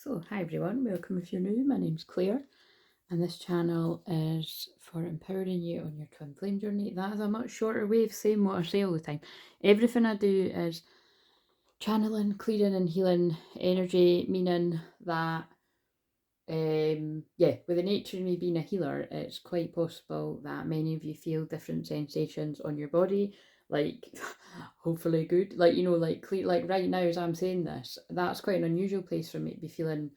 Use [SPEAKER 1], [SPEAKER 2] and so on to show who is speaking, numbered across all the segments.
[SPEAKER 1] So, hi everyone, welcome if you're new. My name's Claire, and this channel is for empowering you on your twin flame journey. That is a much shorter way of saying what I say all the time. Everything I do is channeling, clearing, and healing energy, meaning that, with the nature of me being a healer, it's quite possible that many of you feel different sensations on your body, like hopefully good, like like right now as I'm saying this, that's quite an unusual place for me to be feeling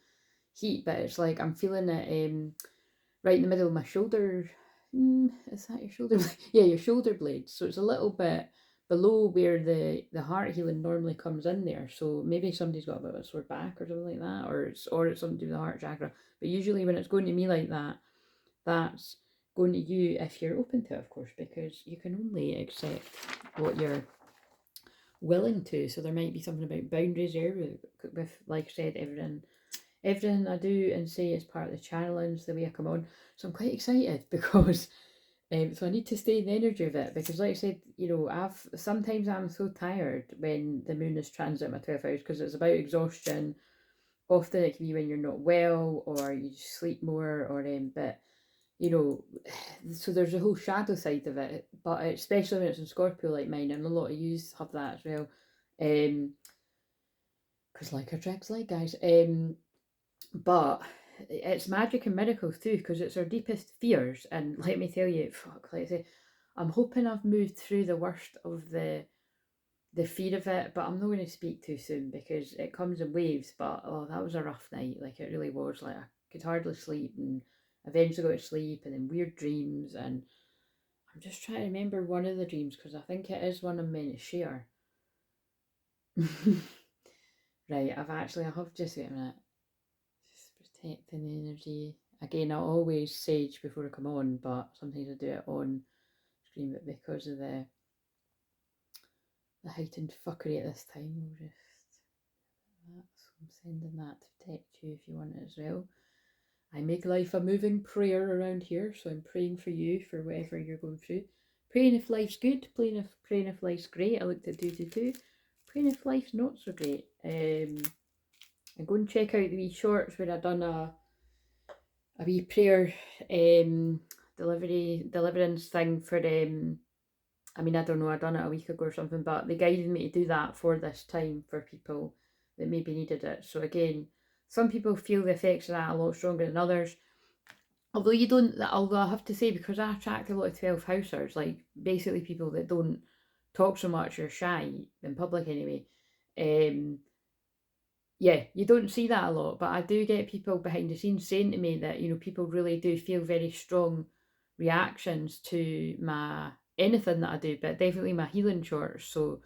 [SPEAKER 1] heat, but it's like I'm feeling it right in the middle of my shoulder. Is that your shoulder blade? Yeah, your shoulder blade. So it's a little bit below where the heart healing normally comes in there. So maybe somebody's got a bit of a sore back or something like that, or it's something to do with the heart chakra. But usually when it's going to me like that, that's going to you if you're open to it, of course, because you can only accept what you're willing to. So there might be something about boundaries here with like I said, everything I do and say is part of the challenge, the way I come on. So I'm quite excited because so I need to stay in the energy of it, because like I said, sometimes I'm so tired when the moon is transit my 12 hours, because it's about exhaustion. Often it can be when you're not well or you just sleep more, or but so there's a whole shadow side of it, but especially when it's in Scorpio like mine, and a lot of you have that as well. Because like attracts like, guys. But it's magic and miracles too, because it's our deepest fears. And let me tell you, fuck, like I say, I'm hoping I've moved through the worst of the fear of it, but I'm not going to speak too soon because it comes in waves. But oh, that was a rough night. Like it really was. Like I could hardly sleep, and eventually got to sleep, and then weird dreams. And I'm just trying to remember one of the dreams, because I think it is one I'm meant to share. Right, I have just wait a minute. Protecting the energy. Again, I always sage before I come on, but sometimes I do it on stream. But because of the heightened fuckery at this time, we'll just so I'm sending that to protect you if you want it as well. I make life a moving prayer around here, so I'm praying for you for whatever you're going through. Praying if life's good, praying if life's great. I looked at 222. Praying if life's not so great. And go and check out the wee shorts where I done a wee prayer deliverance thing for I mean, I don't know, I done it a week ago or something, but they guided me to do that for this time for people that maybe needed it. So again, some people feel the effects of that a lot stronger than others. Although I have to say, because I attract a lot of 12 housers, like basically people that don't talk so much or shy in public anyway, yeah, you don't see that a lot, but I do get people behind the scenes saying to me that, people really do feel very strong reactions to my anything that I do, but definitely my healing shorts. So,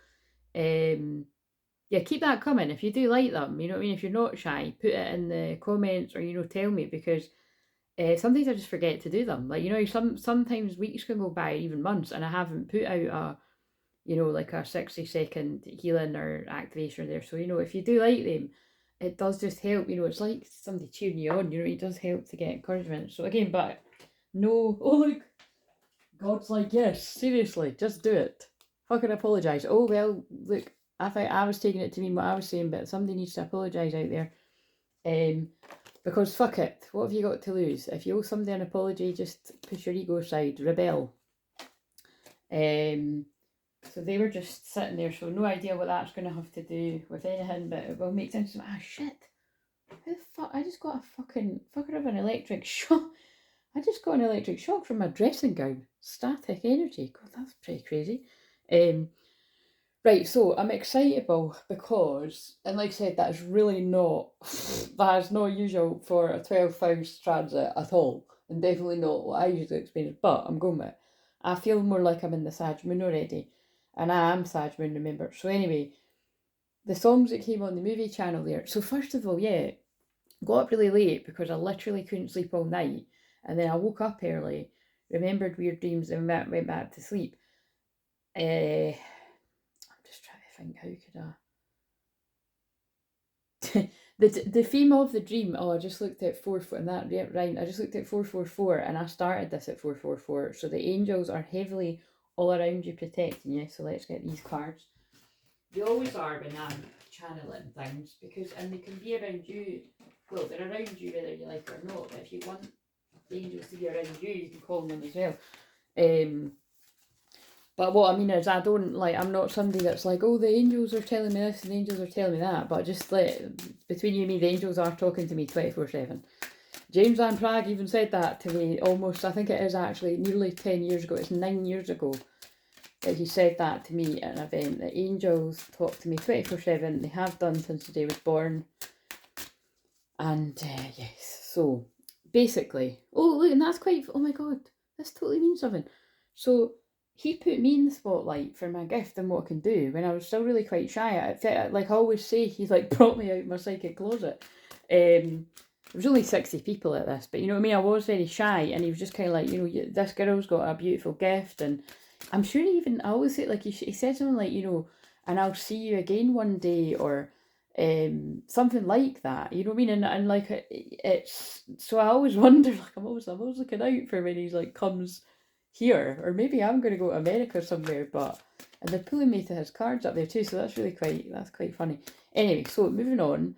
[SPEAKER 1] yeah, keep that coming. If you do like them, you know what I mean? If you're not shy, put it in the comments, or, tell me, because sometimes I just forget to do them. Like, sometimes weeks can go by, even months, and I haven't put out like a 60-second healing or activation there. So, if you do like them, it does just help. It's like somebody cheering you on. It does help to get encouragement. So again, but no, oh look, God's like, yes, seriously, just do it. Fucking apologise. Oh well, look, I think I was taking it to mean what I was saying, but somebody needs to apologise out there. Because fuck it, what have you got to lose? If you owe somebody an apology, just push your ego aside, rebel. So they were just sitting there, so no idea what that's going to have to do with anything, but it will make sense. Shit. How the fuck? I just got a fucker of an electric shock. I just got an electric shock from my dressing gown. Static energy. God, that's pretty crazy. Right, so I'm excitable because, and like I said, that is really not, that is not usual for a 12th house transit at all, and definitely not what I usually experience, but I'm going with it. I feel more like I'm in the Sag Moon already, and I am Sag Moon, remember. So anyway, the songs that came on the movie channel there. So first of all, yeah, got up really late because I literally couldn't sleep all night, and then I woke up early, remembered weird dreams, and went back to sleep. I'm just trying to think, how could I... the theme of the dream, I just looked at 4 and that, yeah, right, I just looked at 444, and I started this at 444, so the angels are heavily all around you protecting you. So let's get these cards. They always are when I'm channeling things, and they can be around you well, they're around you whether you like it or not, but if you want the angels to be around you, you can call them as well. But what I mean is, I don't, like, I'm not somebody that's like, oh, the angels are telling me this and the angels are telling me that, but just, like, between you and me, the angels are talking to me 24/7. James Van Prague even said that to me almost, I think it is actually nearly 10 years ago, it's 9 years ago, that he said that to me at an event, that angels talk to me 24/7, they have done since the day I was born. And yes, so basically, oh look, and that's quite, oh my god, this totally means something. So he put me in the spotlight for my gift and what I can do when I was still really quite shy. Like I always say, he's like brought me out my psychic closet. There was only 60 people at this, but you know what I mean, I was very shy, and he was just kind of like, you know, this girl's got a beautiful gift. And I'm sure he even, I always say, like, he said something like, you know, and I'll see you again one day, or something like that, you know what I mean? And like it's, so I always wonder, like, I'm always looking out for when he's like comes here, or maybe I'm going to go to America somewhere. But and they're pulling me to his cards up there too, so that's really quite funny. Anyway, so moving on,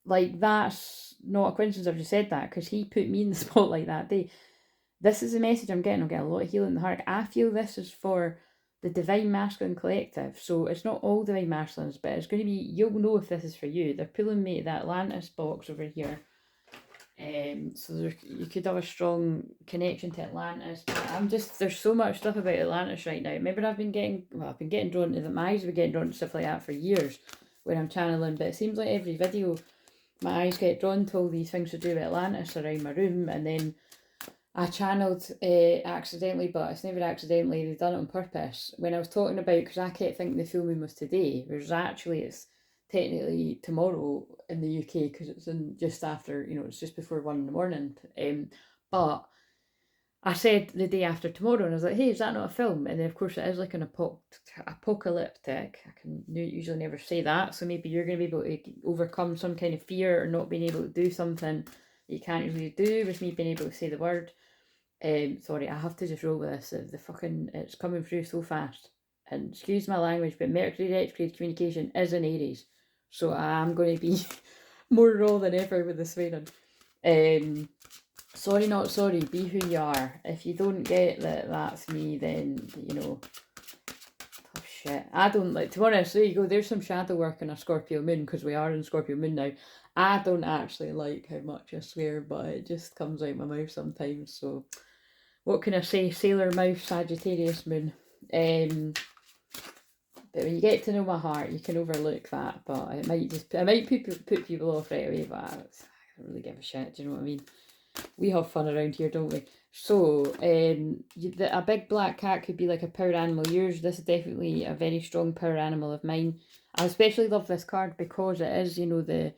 [SPEAKER 1] like, that's not a coincidence I've just said that, because he put me in the spotlight that day. This is the message I'm getting. I'm getting a lot of healing in the heart. I feel this is for the Divine Masculine Collective. So it's not all Divine Masculines, but it's going to be, you'll know if this is for you. They're pulling me to the Atlantis box over here. So you could have a strong connection to Atlantis. There's so much stuff about Atlantis right now. Remember, I've been getting drawn to my eyes have been getting drawn to stuff like that for years when I'm channeling, but it seems like every video my eyes get drawn to all these things to do with Atlantis around my room, and then I channeled accidentally, but it's never accidentally, they've done it on purpose. When I was talking about, because I kept thinking the full moon was today, whereas actually it's technically tomorrow in the UK, because it's in just after, you know, it's just before 1 a.m. But I said the day after tomorrow, and I was like, hey, is that not a film? And then of course it is like an apocalyptic. I can usually never say that, so maybe you're going to be able to overcome some kind of fear or not being able to do something that you can't usually do with me being able to say the word. Sorry, I have to just roll with this. It's coming through so fast. And excuse my language, but Mercury retrograde communication is in Aries, so I'm going to be more raw than ever with the swearing. Sorry, not sorry. Be who you are. If you don't get that that's me, then you know. Oh shit! I don't like. To be honest, there you go. There's some shadow work in a Scorpio moon, because we are in Scorpio moon now. I don't actually like how much I swear, but it just comes out my mouth sometimes. So, what can I say? Sailor Mouth, Sagittarius moon. But when you get to know my heart, you can overlook that. But it might put people off right away. But I don't really give a shit. Do you know what I mean? We have fun around here, don't we? So, a big black cat could be like a power animal. Yours, this is definitely a very strong power animal of mine. I especially love this card because it is, you know, the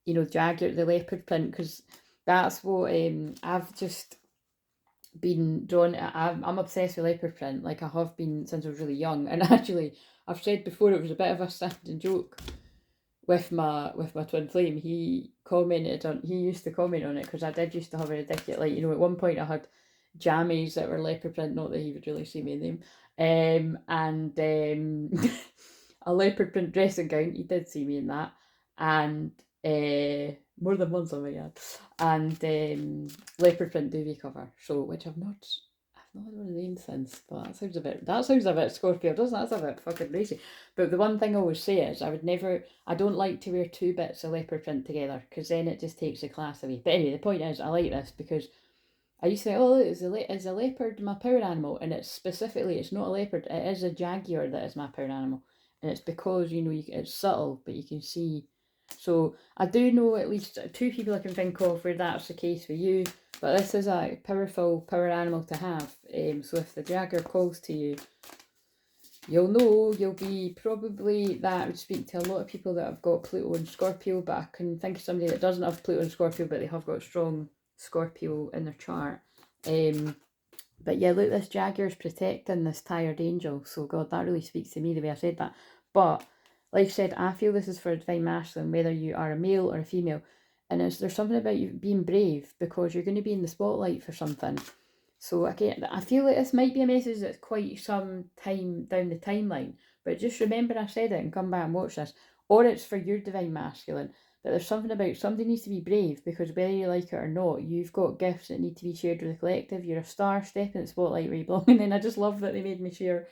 [SPEAKER 1] jaguar, the leopard print, because that's what I've just been drawn. I'm obsessed with leopard print, like I have been since I was really young. And actually, I've said before, it was a bit of a standing joke with my twin flame. He used to comment on it, because I did used to have a ridiculous, like, you know, at one point I had jammies that were leopard print, not that he would really see me in them, and a leopard print dressing gown. He did see me in that, and more than once, I might add, and leopard print duvet cover. So, which I've not had one of them since, but that sounds a bit Scorpio, doesn't it? That's a bit fucking racy. But the one thing I always say is, I don't like to wear two bits of leopard print together, because then it just takes the class away. But anyway, the point is, I like this because I used to say, oh, is a leopard my power animal? And it's not a leopard, it is a jaguar that is my power animal. And it's because, you know, it's subtle, but you can see. So I do know at least 2 people I can think of where that's the case for you. But this is a powerful power animal to have. So if the jaguar calls to you, you'll know you'll be probably, that would speak to a lot of people that have got Pluto and Scorpio. But I can think of somebody that doesn't have Pluto and Scorpio, but they have got strong Scorpio in their chart. But yeah, look, this jaguar's protecting this tired angel. So God, that really speaks to me the way I said that. But like I said, I feel this is for a divine masculine, whether you are a male or a female. And there's something about you being brave, because you're going to be in the spotlight for something. So again, I feel like this might be a message that's quite some time down the timeline. But just remember I said it, and come back and watch this. or it's for your divine masculine. But there's something about somebody needs to be brave, because whether you like it or not, you've got gifts that need to be shared with the collective. You're a star, step in the spotlight where you belong. And then I just love that they made me share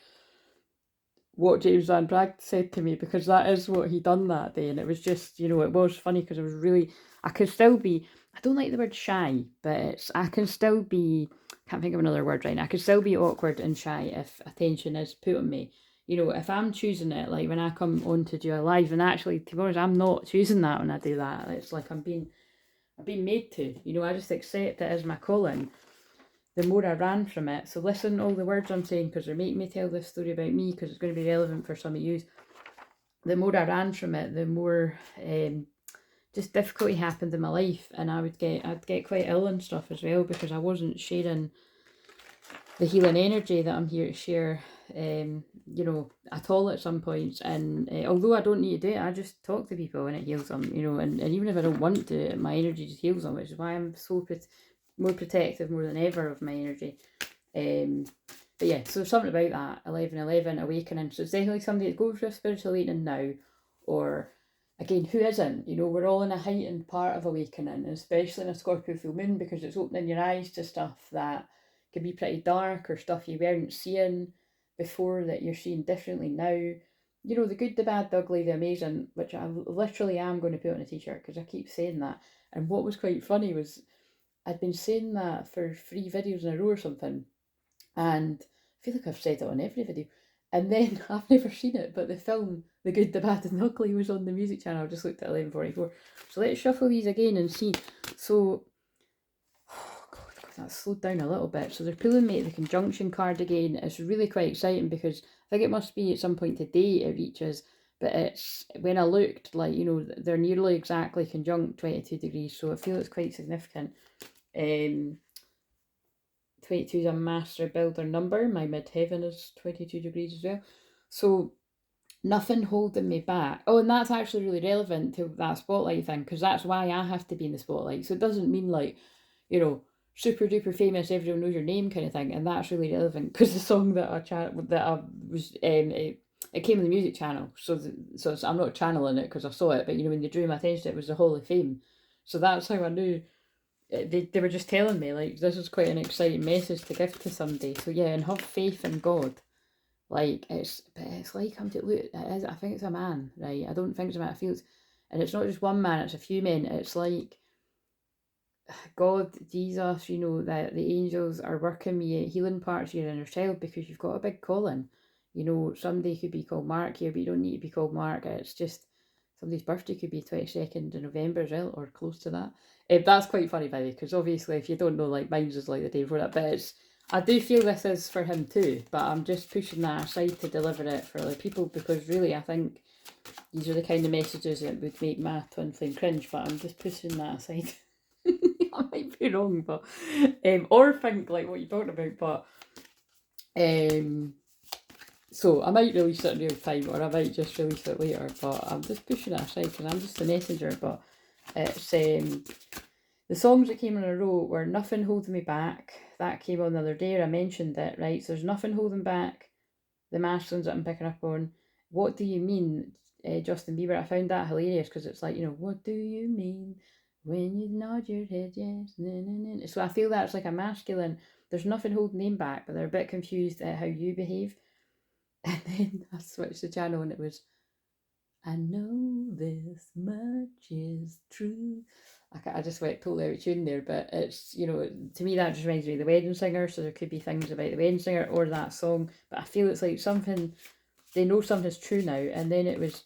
[SPEAKER 1] what James Van Praagh said to me, because that is what he done that day. And it was just, you know, it was funny because I could still be, I don't like the word shy, but I can still be, can't think of another word right now, I could still be awkward and shy if attention is put on me. You know, if I'm choosing it, like when I come on to do a live, and actually, to be honest, I'm not choosing that when I do that. It's like I'm being made to, you know, I just accept it as my calling. The more I ran from it. So listen to all the words I'm saying, because they're making me tell this story about me, because it's going to be relevant for some of you. The more I ran from it, the more just difficulty happened in my life, and I'd get quite ill and stuff as well, because I wasn't sharing the healing energy that I'm here to share, you know, at all at some points. And although I don't need to do it, I just talk to people and it heals them, you know, and even if I don't want to, my energy just heals them, which is why I'm so more protective more than ever of my energy. But yeah, so something about that 11:11 awakening. So it's definitely somebody that's going through a spiritual awakening now, or again, who isn't? You know, we're all in a heightened part of awakening, especially in a Scorpio full moon, because it's opening your eyes to stuff that can be pretty dark, or stuff you weren't seeing before that you're seeing differently now. You know, the good, the bad, the ugly, the amazing, which I literally am going to put on a t-shirt, because I keep saying that. And what was quite funny was I'd been saying that for 3 videos in a row or something, and I feel like I've said it on every video. And then I've never seen it, but the film The Good, the Bad and the Ugly was on the music channel. I just looked at 11:44. So let's shuffle these again and see. So, oh God, that's slowed down a little bit. So they're pulling me the conjunction card again. It's really quite exciting, because I think it must be at some point today it reaches. But it's, when I looked, like, you know, they're nearly exactly conjunct 22 degrees. So I feel it's quite significant. 22 is a master builder number. My midheaven is 22 degrees as well. So nothing holding me back. Oh, and that's actually really relevant to that spotlight thing, because that's why I have to be in the spotlight. So it doesn't mean like, you know, super duper famous, everyone knows your name kind of thing. And that's really relevant, because the song that I was it came on the music channel. So I'm not channeling it because I saw it, but you know, when they drew my attention to it, was the Hall of Fame. So that's how I knew. They were just telling me, like, this is quite an exciting message to give to somebody. So yeah, and have faith in God. Like, it's like, I'm to look, I think it's a man, right? I don't think it's a man, I feel it's, and it's not just one man, it's a few men. It's like God, Jesus, you know, that the angels are working with you, healing parts of your inner child, because you've got a big calling. You know, somebody could be called Mark here, but you don't need to be called Mark. It's just, somebody's birthday could be 22nd of November as well, or close to that. That's quite funny, by the way, because obviously if you don't know, like, mine's is like the day before that, but it's, I do feel this is for him too, but I'm just pushing that aside to deliver it for other people, because really I think these are the kind of messages that would make my twin flame cringe, but I'm just pushing that aside. I might be wrong, but or think like what you're talking about, but so I might release it in real time, or I might just release it later, but I'm just pushing it aside because I'm just the messenger. But it's the songs that came in a row were Nothing Holding Me Back. That came on the other day, I mentioned it, right? So there's Nothing Holding Back, the masculines that I'm picking up on. What Do You Mean, Justin Bieber? I found that hilarious, because it's like, you know, what do you mean when you nod your head, yes, na, na, na. So I feel that's like a masculine. There's nothing holding them back, but they're a bit confused at how you behave. And then I switched the channel and it was, I know this much is true. I just went totally out of tune there, but it's, you know, to me that just reminds me of The Wedding Singer, so there could be things about The Wedding Singer or that song, but I feel it's like something, they know something's true now. And then it was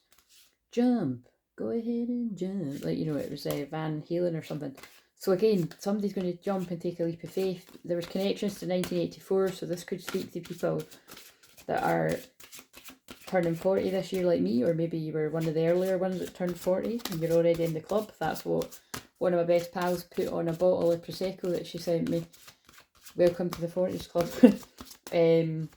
[SPEAKER 1] jump, go ahead and jump, like, you know, it was Van Halen or something. So again, somebody's going to jump and take a leap of faith. There was connections to 1984, so this could speak to people that are turning 40 this year like me, or maybe you were one of the earlier ones that turned 40 and you're already in the club. That's what one of my best pals put on a bottle of Prosecco that she sent me. Welcome to the 40s club. And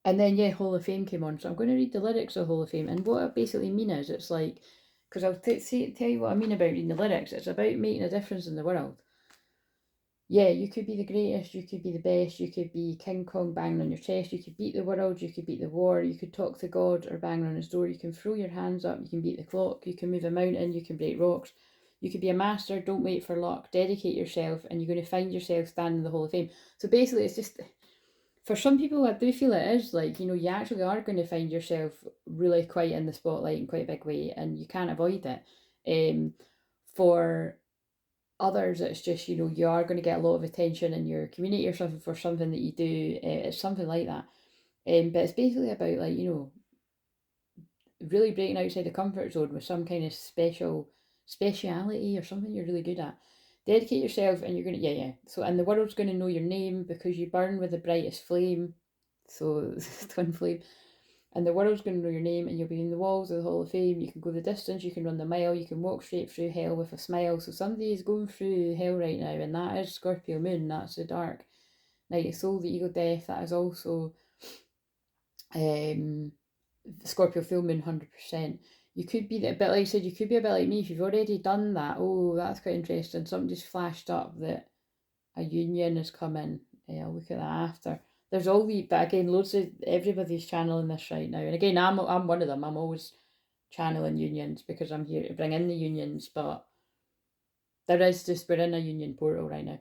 [SPEAKER 1] then, yeah, Hall of Fame came on. So I'm going to read the lyrics of Hall of Fame. And what I basically mean is, it's like, because I'll tell you what I mean about reading the lyrics. It's about making a difference in the world. yeah, you could be the greatest, you could be the best, you could be King Kong banging on your chest, you could beat the world, you could beat the war, you could talk to God or bang on his door, you can throw your hands up, you can beat the clock, you can move a mountain, you can break rocks, you could be a master, don't wait for luck, dedicate yourself, and you're going to find yourself standing in the Hall of Fame. So basically, it's just, for some people, I do feel it is like, you know, you actually are going to find yourself really quite in the spotlight in quite a big way, and you can't avoid it. For others, it's just, you know, you are going to get a lot of attention in your community or something for something that you do. It's something like that. But it's basically about, like, you know, really breaking outside the comfort zone with some kind of speciality or something you're really good at. Dedicate yourself, and you're gonna, yeah. So, and the world's gonna know your name because you burn with the brightest flame. So twin flame. And the world's going to know your name, and you'll be in the walls of the Hall of Fame. You can go the distance, you can run the mile, you can walk straight through hell with a smile. So somebody is going through hell right now, and that is Scorpio moon. That's the dark night of soul, the ego death. That is also Scorpio full moon, 100%. You could be a bit, like I said, you could be a bit like me if you've already done that. Oh, that's quite interesting. Something just flashed up that a union is coming. I'll look at that after. There's all the, but again, loads of, everybody's channeling this right now. And again, I'm one of them. I'm always channeling unions because I'm here to bring in the unions. But there is just, we're in a union portal right now.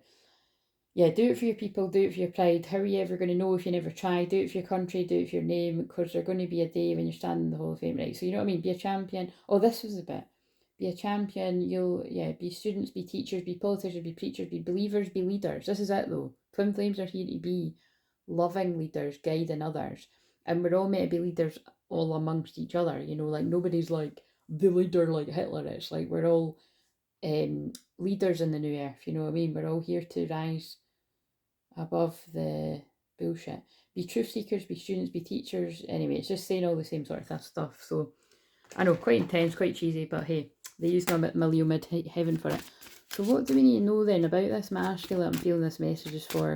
[SPEAKER 1] Yeah, do it for your people, do it for your pride. How are you ever going to know if you never try? Do it for your country, do it for your name, because there's going to be a day when you're standing in the Hall of Fame, right? So you know what I mean? Be a champion. Oh, this was a bit. Be a champion. You'll, yeah, be students, be teachers, be politicians, be preachers, be believers, be leaders. This is it though. Twin flames are here to be loving leaders, guiding others. And we're all meant to be leaders all amongst each other. You know, like nobody's like the leader like Hitler is. Like we're all leaders in the new earth. You know what I mean? We're all here to rise above the bullshit. Be truth seekers, be students, be teachers. Anyway, it's just saying all the same sort of stuff. So I know, quite intense, quite cheesy, but hey, they use my Leo mid heaven for it. So what do we need to know then about this masculine? I'm feeling this message is for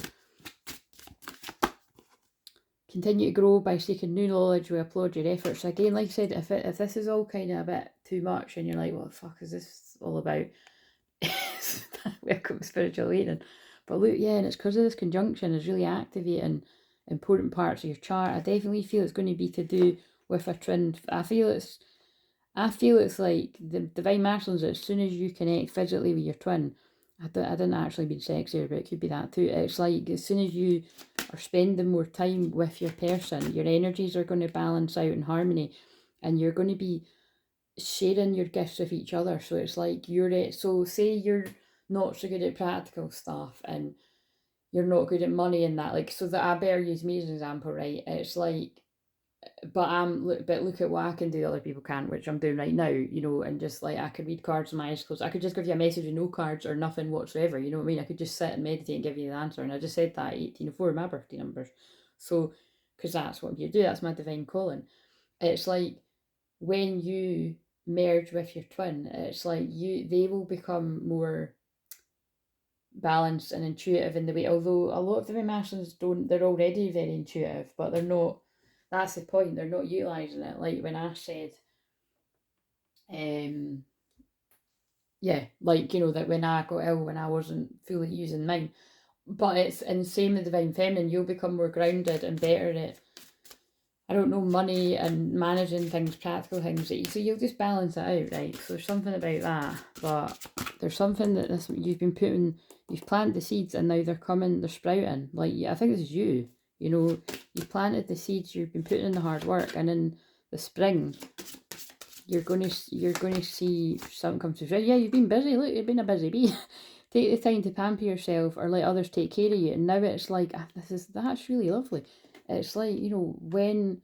[SPEAKER 1] continue to grow by seeking new knowledge. We applaud your efforts. Again, like I said, if this is all kind of a bit too much and you're like, what the fuck is this all about? Welcome spiritual awakening. But look, yeah, and it's because of this conjunction is really activating important parts of your chart. I definitely feel it's going to be to do with a twin. I feel it's like the divine masculines. As soon as you connect physically with your twin, I didn't actually mean sexier, but it could be that too. It's like as soon as you are spending more time with your person, your energies are going to balance out in harmony, and you're going to be sharing your gifts with each other. So it's like so say you're not so good at practical stuff and you're not good at money and that, like, so that I better use me as an example, right? It's like, but look at what I can do other people can't, which I'm doing right now, you know, and just like I could read cards with my eyes closed. I could just give you a message with no cards or nothing whatsoever, you know what I mean? I could just sit and meditate and give you the answer. And I just said that 1804, my birthday numbers. So, because that's what you do, that's my divine calling. It's like when you merge with your twin, it's like they will become more balanced and intuitive in the way, although a lot of the masculines don't, they're already very intuitive, but they're not, that's the point, they're not utilizing it. Like when I said, yeah, like, you know, that when I got ill, when I wasn't fully using mine, but it's, and same with divine feminine, you'll become more grounded and better at, I don't know, money and managing things, practical things. So you'll just balance it out, right? So there's something about that, but there's something that this you've planted the seeds and now they're coming, they're sprouting. Like, I think this is you. You know, you've planted the seeds, you've been putting in the hard work, and in the spring, you're going to see something come through. Yeah, you've been busy. Look, you've been a busy bee. Take the time to pamper yourself or let others take care of you. And now it's like, that's really lovely. It's like, you know, when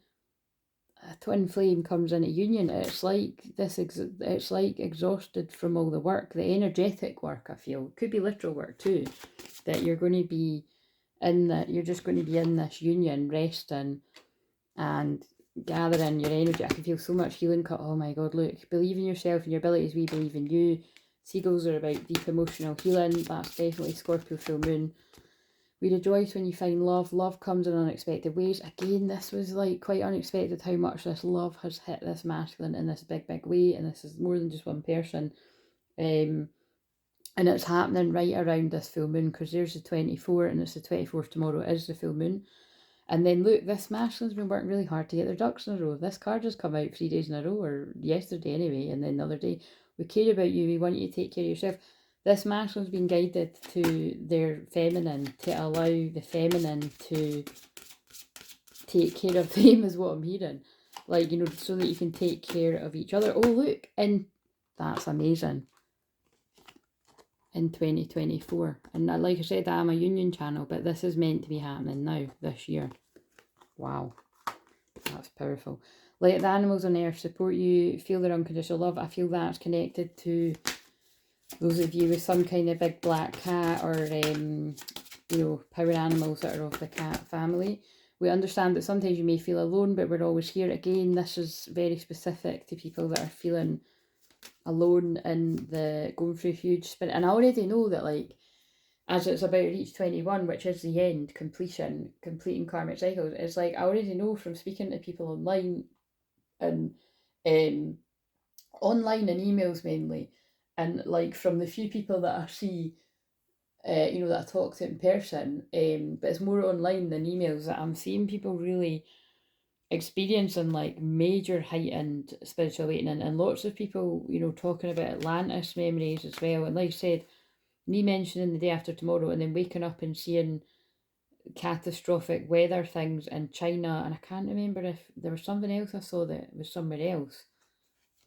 [SPEAKER 1] a twin flame comes into union, it's like it's like exhausted from all the work, the energetic work. I feel could be literal work too, that you're going to be in, that you're just going to be in this union, resting and gathering your energy. I can feel so much healing. Oh my God, look, believe in yourself and your abilities. We believe in you. Seagulls are about deep emotional healing. That's definitely Scorpio full moon. We rejoice when you find love. Love comes in unexpected ways. Again, this was like quite unexpected how much this love has hit this masculine in this big, big way. And this is more than just one person. And it's happening right around this full moon, because there's the 24th and it's the 24th tomorrow is the full moon. And then look, this masculine's been working really hard to get their ducks in a row. This card has come out 3 days in a row, or yesterday anyway, and then the other day. We care about you, we want you to take care of yourself. This masculine's been guided to their feminine, to allow the feminine to take care of them, is what I'm hearing. Like, you know, so that you can take care of each other. Oh, look, and that's amazing. In 2024. And like I said, I'm a union channel, but this is meant to be happening now, this year. Wow. That's powerful. Let the animals on earth support you, feel their unconditional love. I feel that's connected to those of you with some kind of big black cat or, you know, power animals that are of the cat family. We understand that sometimes you may feel alone, but we're always here. Again, this is very specific to people that are feeling alone and the going through huge spirit. And I already know that, like, as it's about to reach 21, which is the end, completing karmic cycles, it's like I already know from speaking to people online and online and emails mainly, and like from the few people that I see, you know, that I talk to in person, but it's more online than emails, that I'm seeing people really experiencing like major heightened spiritual awakening, and lots of people, you know, talking about Atlantis memories as well. And like I said, me mentioning the day after tomorrow and then waking up and seeing catastrophic weather things in China, and I can't remember if there was something else I saw that was somewhere else,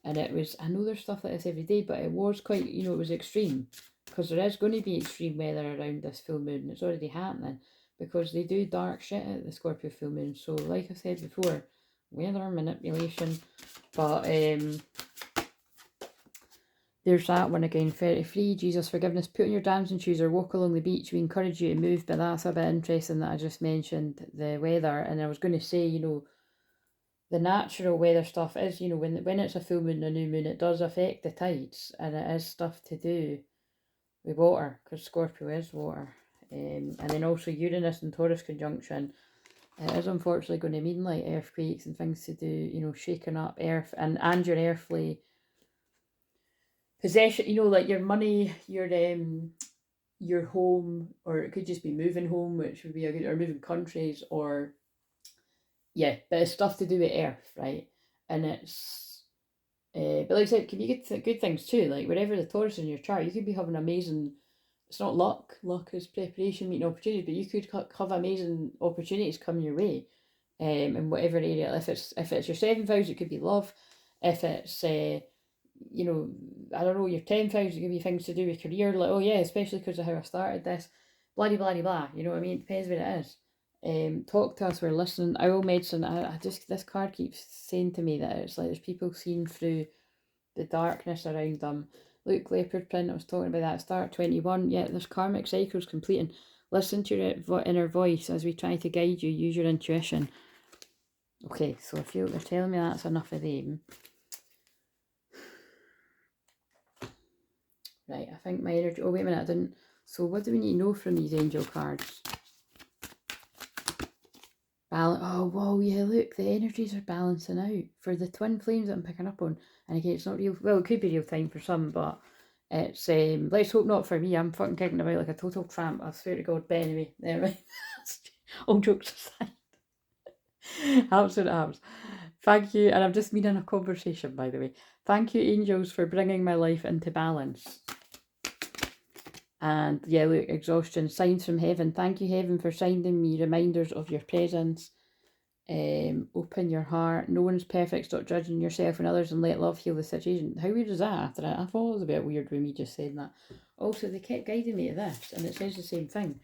[SPEAKER 1] and it was, I know there's stuff like this every day, but it was quite, you know, it was extreme, because there is going to be extreme weather around this full moon. It's already happening, because they do dark shit at the Scorpio full moon. So like I said before, weather manipulation. But there's that one again. 33, Jesus, forgiveness. Put on your dancing shoes or walk along the beach. We encourage you to move, but that's a bit interesting that I just mentioned the weather. And I was going to say, you know, the natural weather stuff is, you know, when it's a full moon and a new moon, it does affect the tides, and it is stuff to do with water, because Scorpio is water. And then also Uranus and Taurus conjunction, it is unfortunately going to mean like earthquakes and things to do, you know, shaking up earth and your earthly possession, you know, like your money, your home, or it could just be moving home, which would be a good, or moving countries, or yeah, but it's stuff to do with earth, right? And it's but like I said, it can be good things too. Like wherever the Taurus in your chart, you could be having amazing. It's not luck. Luck is preparation meeting opportunity, but you could have amazing opportunities come your way, in whatever area. If it's your 7th house, it could be love. If it's you know, I don't know, your 10th house, it could be things to do with career. Like, oh yeah, especially because of how I started this, blah blah blah blah. You know what I mean? It depends what it is. Talk to us. We're listening. Owl medicine. I just, this card keeps saying to me that it's like there's people seeing through the darkness around them. Look, leopard print, I was talking about that. Start 21. Yeah, there's karmic cycles completing. Listen to your inner voice as we try to guide you. Use your intuition. Okay, so I feel they're telling me that's enough of them. Right, I think my energy. Oh, wait a minute, I didn't. So, what do we need to know from these angel cards? Oh, whoa, yeah, look, the energies are balancing out for the twin flames that I'm picking up on. And again, it's not real, well, it could be real time for some, but it's, let's hope not for me. I'm fucking kicking about like a total tramp, I swear to God. But anyway, anyway, all jokes aside. Absolute abs. Thank you, and I've just been in a conversation, by the way. Thank you, angels, for bringing my life into balance. And yeah, look, exhaustion, signs from heaven. Thank you, heaven, for sending me reminders of your presence. Open your heart. No one's perfect. Stop judging yourself and others, and let love heal the situation. How weird is that? After that, I thought it was a bit weird with me just saying that. Also, they kept guiding me to this, and it says the same thing.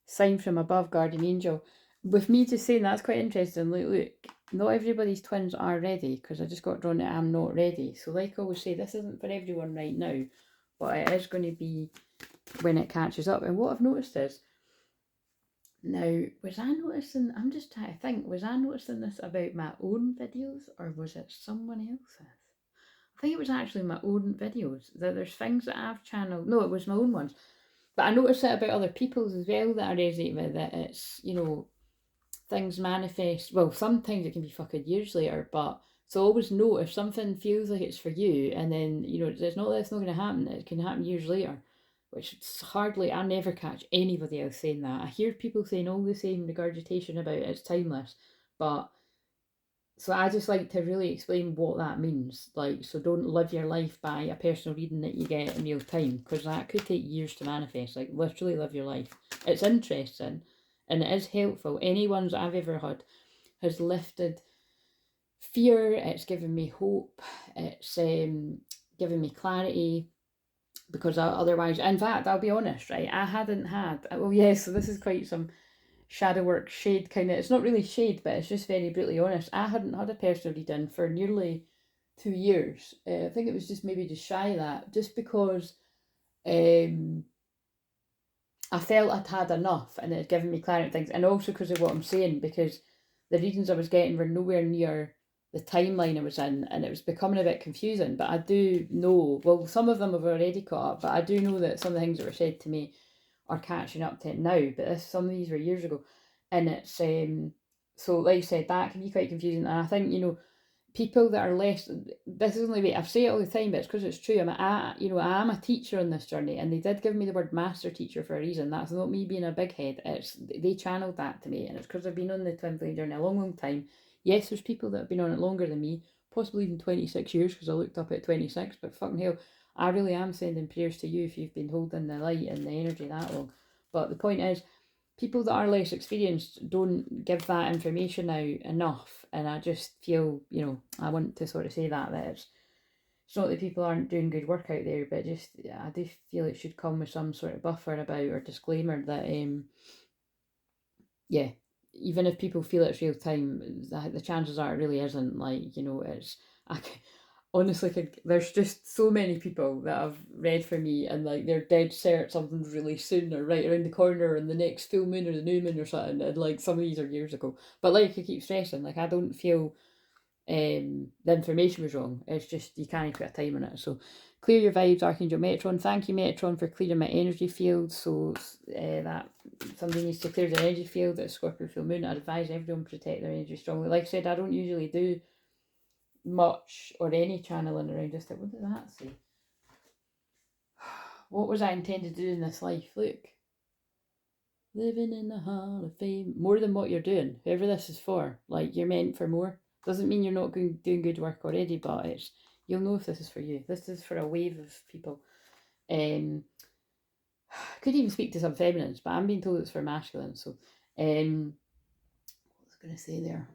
[SPEAKER 1] Sign from above, guardian angel. With me just saying that's quite interesting. Look, not everybody's twins are ready, because I just got drawn that I'm not ready. So like I always say, this isn't for everyone right now, but it is going to be when it catches up. And what I've noticed is, now, was I noticing, I'm just trying to think, was I noticing this about my own videos, or was it someone else's? I think it was actually my own videos, that there's things that I've channeled, no, it was my own ones, but I noticed it about other people's as well that I resonate with, that it's, you know, things manifest, well, sometimes it can be fucking years later, but so always know if something feels like it's for you, and then, you know, it's not that it's not going to happen, it can happen years later. which is hardly, I never catch anybody else saying that. I hear people saying all the same regurgitation about it's timeless, but so I just like to really explain what that means. Like, so don't live your life by a personal reading that you get in real time, because that could take years to manifest. Like, literally live your life. It's interesting and it is helpful. Any ones I've ever had has lifted fear, it's given me hope, it's given me clarity, because otherwise, in fact, I'll be honest, right? I hadn't had, well, yeah, so this is quite some shadow work shade kind of, it's not really shade, but it's just very brutally honest. I hadn't had a personal reading for nearly 2 years. I think it was just maybe just shy of that, just because um, I felt I'd had enough and it had given me clarity and things, and also because of what I'm saying, because the readings I was getting were nowhere near the timeline I was in, and it was becoming a bit confusing. But I do know, well, some of them have already caught up, but I do know that some of the things that were said to me are catching up to it now. But some of these were years ago, and it's so like I said, that can be quite confusing. And I think, people that are less, this is only way, I've said it all the time, but it's because it's true. I am a teacher on this journey, and they did give me the word master teacher for a reason. That's not me being a big head. It's they channeled that to me, and it's because I've been on the twin flame journey a long, long time. Yes, there's people that have been on it longer than me, possibly even 26 years, because I looked up at 26. But fucking hell, I really am sending prayers to you if you've been holding the light and the energy that long. But the point is, people that are less experienced don't give that information out enough, and I just feel, I want to sort of say that it's not that people aren't doing good work out there, but just I do feel it should come with some sort of buffer about, or disclaimer that yeah, even if people feel it's real time, the chances are it really isn't. Like, it's I honestly, there's just so many people that have read for me, and like they're dead cert something's really soon, or right around the corner, and the next full moon or the new moon or something, and like some of these are years ago. But like I keep stressing, like I don't feel the information was wrong. It's just you can't put a time on it. So clear your vibes, Archangel Metatron. Thank you, Metatron, for clearing my energy field. So that somebody needs to clear their energy field. That Scorpio full moon. I advise everyone protect their energy strongly. Like I said, I don't usually do much or any channeling around this. What did that say? What was I intended to do in this life? Look. Living in the Hall of Fame. More than what you're doing. Whoever this is for. Like, you're meant for more. Doesn't mean you're not doing good work already, but you'll know if this is for you. This is for a wave of people. Could even speak to some feminines, but I'm being told it's for masculine. So, what was I going to say there?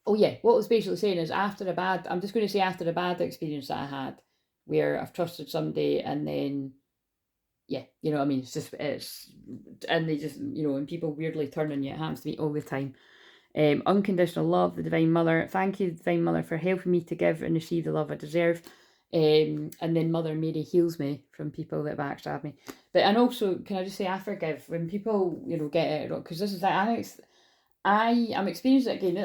[SPEAKER 1] Oh yeah, what I was basically saying is I'm just going to say after a bad experience that I had, where I've trusted somebody and then, yeah, you know what I mean? And they just, and people weirdly turn on you. It happens to me all the time. Unconditional love, the Divine Mother. Thank you, Divine Mother, for helping me to give and receive the love I deserve. And then Mother Mary heals me from people that backstab me. And also, can I just say, I forgive when people, get it wrong, because this is that I am experiencing it again.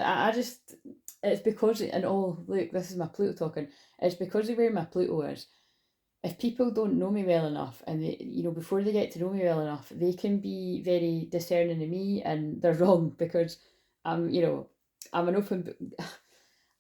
[SPEAKER 1] It's because, look, this is my Pluto talking. It's because of where my Pluto is. If people don't know me well enough, and they, before they get to know me well enough, they can be very discerning of me, and they're wrong, because I'm an open book.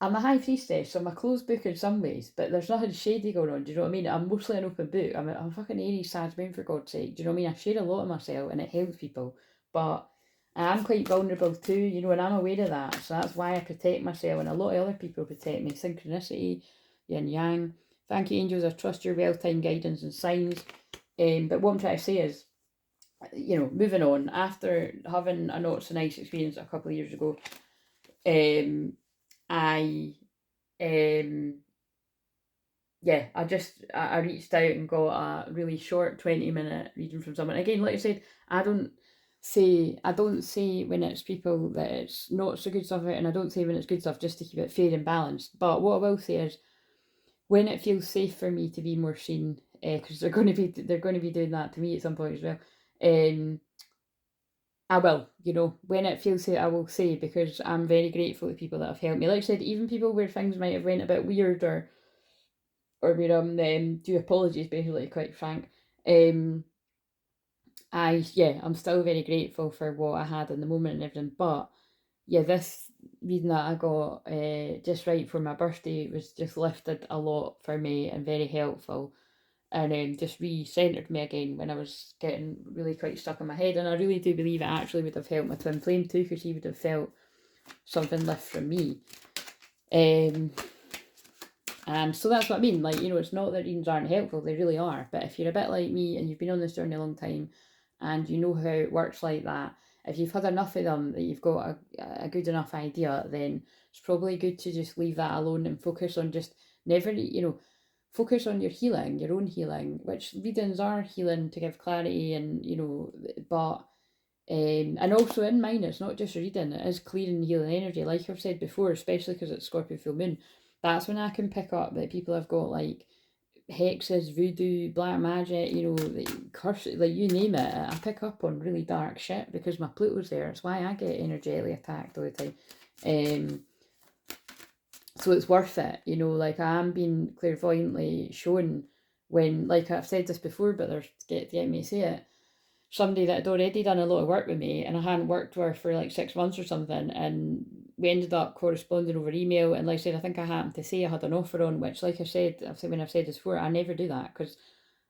[SPEAKER 1] I'm a high priestess, so I'm a closed book in some ways, but there's nothing shady going on. Do you know what I mean? I'm mostly an open book. I'm a fucking Aries Sag moon, for God's sake. Do you know what I mean? I share a lot of myself, and it helps people, but I am quite vulnerable too, and I'm aware of that. So that's why I protect myself, and a lot of other people protect me. Synchronicity, yin yang. Thank you, angels. I trust your well-timed guidance and signs. But what I'm trying to say is, moving on, after having a not so nice experience a couple of years ago, I I reached out and got a really short 20-minute reading from someone. Again, like I said, I don't say when it's people that it's not so good stuff, and I don't say when it's good stuff, just to keep it fair and balanced. But what I will say is, when it feels safe for me to be more seen, because they're going to be doing that to me at some point as well. I will, when it feels safe, I will say, because I'm very grateful to people that have helped me. Like I said, even people where things might have went a bit weird, or where do apologies, basically, quite frank. I'm still very grateful for what I had in the moment and everything. But yeah, this reading that I got just right for my birthday was just lifted a lot for me and very helpful. and just re-centered me again when I was getting really quite stuck in my head. And I really do believe it actually would have helped my twin flame too, because he would have felt something lift from me. And so that's what I mean, like, you know, it's not that readings aren't helpful, they really are. But if you're a bit like me and you've been on this journey a long time and you know how it works like that, if you've had enough of them that you've got a good enough idea, then it's probably good to just leave that alone and focus on just never, you know, focus on your healing, your own healing, which readings are healing to give clarity, and, you know, but and also in mine, it's not just reading, it is clearing healing energy. Like I've said before, especially because it's Scorpio full moon, that's when I can pick up that people have got like hexes, voodoo, black magic, you know, curse, like you name it. I pick up on really dark shit because my Pluto's there. It's why I get energetically attacked all the time. So it's worth it, you know, like I am being clairvoyantly shown when, like I've said this before, but they're getting me to say it, somebody that had already done a lot of work with me and I hadn't worked with her for like 6 months or something, and we ended up corresponding over email. And like I said, I think I happened to say I had an offer on, which, like I said, when I've said this before, I never do that because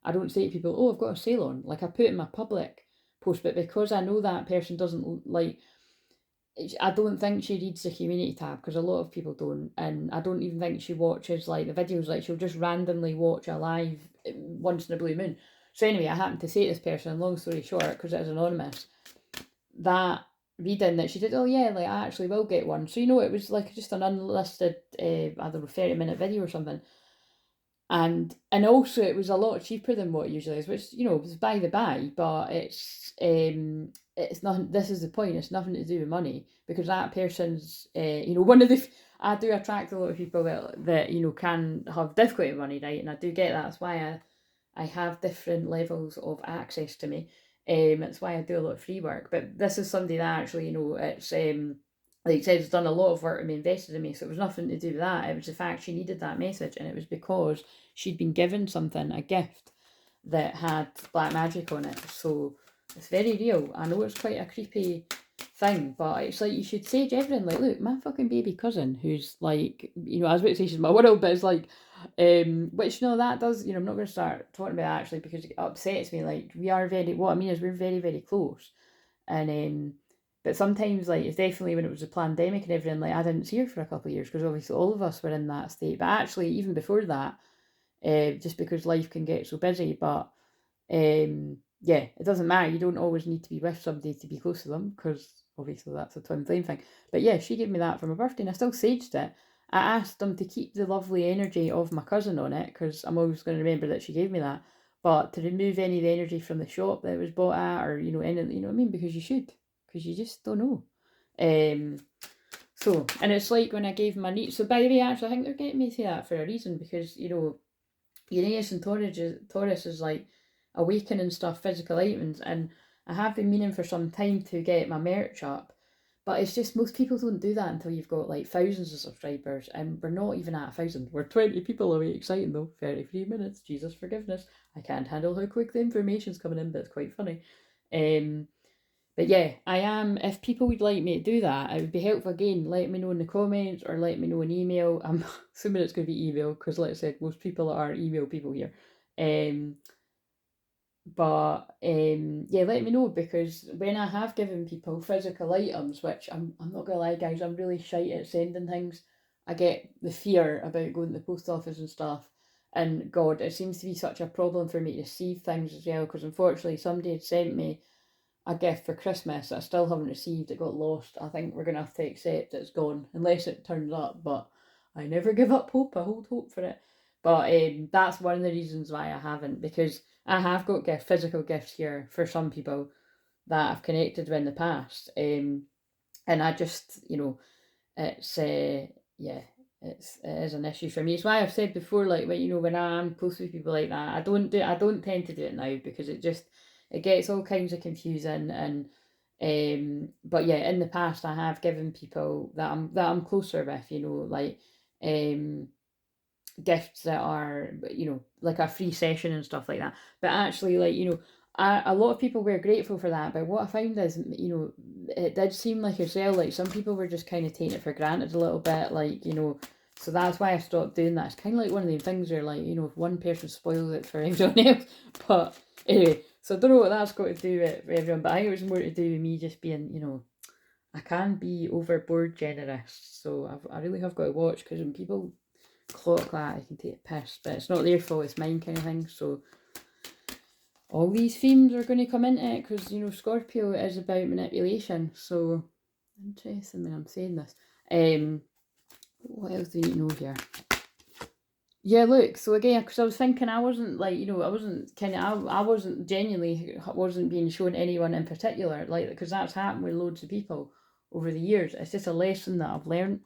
[SPEAKER 1] I don't say to people, oh, I've got a sale on. Like I put in my public post, but because I know that person doesn't like, I don't think she reads the community tab, because a lot of people don't, and I don't even think she watches like the videos. Like she'll just randomly watch a live once in a blue moon. So anyway, I happened to say to this person, long story short, because it is anonymous, that reading that she did, oh yeah, like I actually will get one. So, you know, it was like just an unlisted, I don't know, 30-minute video or something. And also it was a lot cheaper than what it usually is, which, you know, was by the by, but it's nothing. This is the point, it's nothing to do with money, because that person's you know, one of the I do attract a lot of people that you know can have difficulty with money, right? And I do get that. That's why I have different levels of access to me. That's why I do a lot of free work. But this is somebody that actually, you know, it's like I said, has done a lot of work and invested in me. So it was nothing to do with that. It was the fact she needed that message, and it was because she'd been given something, a gift that had black magic on it. So it's very real. I know it's quite a creepy thing, but it's like you should sage everything. Like, look, my fucking baby cousin, who's like, you know, I was about to say she's my world, but it's like, which no, that does, you know, I'm not going to start talking about that actually because it upsets me. Like, we are very, what I mean is we're very, very close, and but sometimes, like, it's definitely when it was a pandemic and everything, like, I didn't see her for a couple of years because obviously all of us were in that state. But actually, even before that, just because life can get so busy. But yeah, it doesn't matter. You don't always need to be with somebody to be close to them, because obviously that's a twin flame thing. But yeah, she gave me that for my birthday and I still saged it. I asked them to keep the lovely energy of my cousin on it because I'm always going to remember that she gave me that. But to remove any of the energy from the shop that it was bought at, or, you know, any, you know what I mean? Because you should, because you just don't know. So, and it's like when I gave my niece, so by the way, actually, I think they're getting me to that for a reason, because, you know, Uranus and Taurus is like awakening stuff, physical items, and I have been meaning for some time to get my merch up, but it's just most people don't do that until you've got like thousands of subscribers, and we're not even at 1,000. We're 20 people away. Exciting though. 33 minutes. Jesus forgiveness. I can't handle how quick the information's coming in, but it's quite funny. But yeah, I am. If people would like me to do that, it would be helpful. Again, let me know in the comments or let me know in email. I'm assuming it's going to be email because, like I said, most people are email people here. But yeah, let me know, because when I have given people physical items, which I'm not gonna lie, guys, I'm really shite at sending things. I get the fear about going to the post office and stuff. And God, it seems to be such a problem for me to receive things as well, because unfortunately somebody had sent me a gift for Christmas that I still haven't received. It got lost. I think we're going to have to accept it's gone unless it turns up, but I never give up hope. I hold hope for it. But that's one of the reasons why I haven't, because I have got physical gifts here for some people that I've connected with in the past. And I just, you know, it's, yeah, it is an issue for me. It's why I've said before, like, when, you know, when I'm close with people like that, I don't tend to do it now, because it gets all kinds of confusing. And but yeah, in the past I have given people that I'm closer with, you know, like gifts that are, you know, like a free session and stuff like that. But actually, like, you know, a lot of people were grateful for that. But what I found is, you know, it did seem like as well, like some people were just kind of taking it for granted a little bit. Like, you know, So that's why I stopped doing that. It's kind of like one of the things where, like, you know, if one person spoils it for everyone else. But anyway, so I don't know what that's got to do with everyone, but I think it was more to do with me just being, you know, I can be overboard generous. So I really have got to watch, because when people clock that, I can take a piss, but it's not their fault, it's mine, kind of thing. So all these themes are going to come into it, because, you know, Scorpio is about manipulation. So interesting when I'm saying this. What else do we need to know here? Yeah, look, so again, because I was thinking, I wasn't like, you know, I wasn't kind of, I wasn't genuinely, wasn't being shown anyone in particular, like, because that's happened with loads of people over the years. It's just a lesson that I've learned.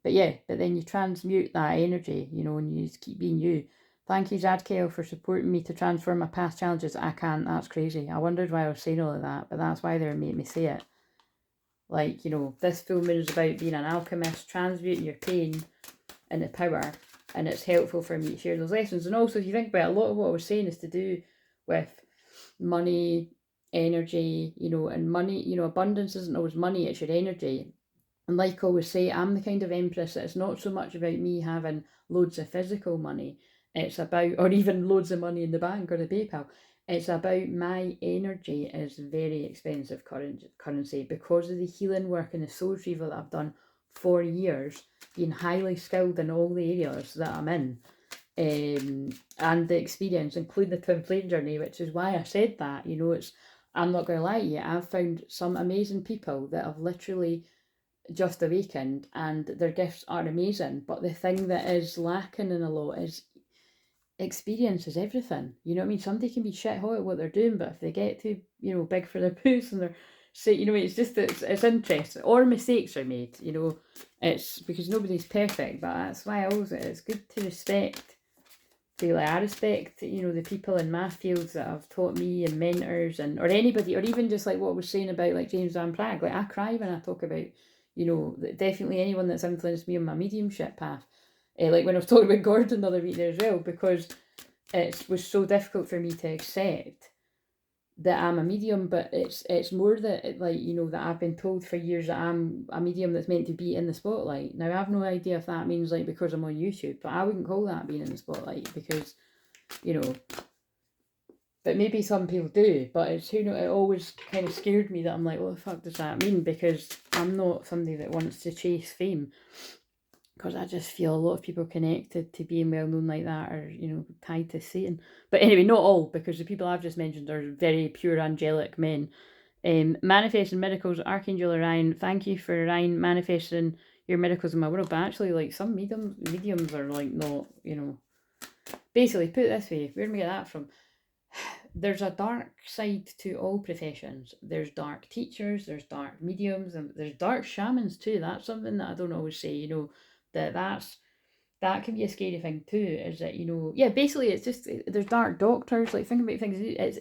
[SPEAKER 1] But yeah, but then you transmute that energy, you know, and you just keep being you. Thank you, Zadkiel, for supporting me to transform my past challenges. I can't, that's crazy. I wondered why I was saying all of that, but that's why they were making me say it. Like, you know, this full moon is about being an alchemist, transmuting your pain into power, and it's helpful for me to share those lessons. And also, if you think about it, a lot of what I was saying is to do with money, energy, you know, and money, you know, abundance isn't always money, it's your energy. And like I always say, I'm the kind of empress that it's not so much about me having loads of physical money. It's about, or even loads of money in the bank or the PayPal. It's about my energy is very expensive currency, because of the healing work and the soul retrieval that I've done for years, being highly skilled in all the areas that I'm in. And the experience, including the twin flame journey, which is why I said that, you know, it's, I'm not going to lie to you, I've found some amazing people that have literally just awakened and their gifts are amazing, but the thing that is lacking in a lot is experience is everything. You know what I mean? Somebody can be shit hot at what they're doing, but if they get too, you know, big for their boots and they're, say, you know, it's just, it's interesting, or mistakes are made, you know, it's because nobody's perfect. But that's why I always, it's good to respect, to, like, I respect, you know, the people in my fields that have taught me, and mentors, and, or anybody, or even just like what I was saying about like James Van Praagh. Like, I cry when I talk about, you know, definitely anyone that's influenced me on my mediumship path. Like when I was talking about Gordon the other week there as well, because it was so difficult for me to accept that I'm a medium, but it's more that, like, you know, that I've been told for years that I'm a medium that's meant to be in the spotlight. Now, I have no idea if that means, like, because I'm on YouTube, but I wouldn't call that being in the spotlight, because, you know, but maybe some people do, but it's, you know, it always kind of scared me that I'm like, what the fuck does that mean? Because I'm not somebody that wants to chase fame. Because I just feel a lot of people connected to being well known like that are, you know, tied to Satan. But anyway, not all, because the people I've just mentioned are very pure angelic men. Manifesting miracles, Archangel Orion. Thank you for Orion manifesting your miracles in my world. But actually, like, some mediums are like not, you know. Basically, put it this way, where do we get that from? There's a dark side to all professions. There's dark teachers, there's dark mediums, and there's dark shamans too. That's something that I don't always say, you know, that can be a scary thing too, is that, you know, yeah, basically it's just, there's dark doctors, like, think about things,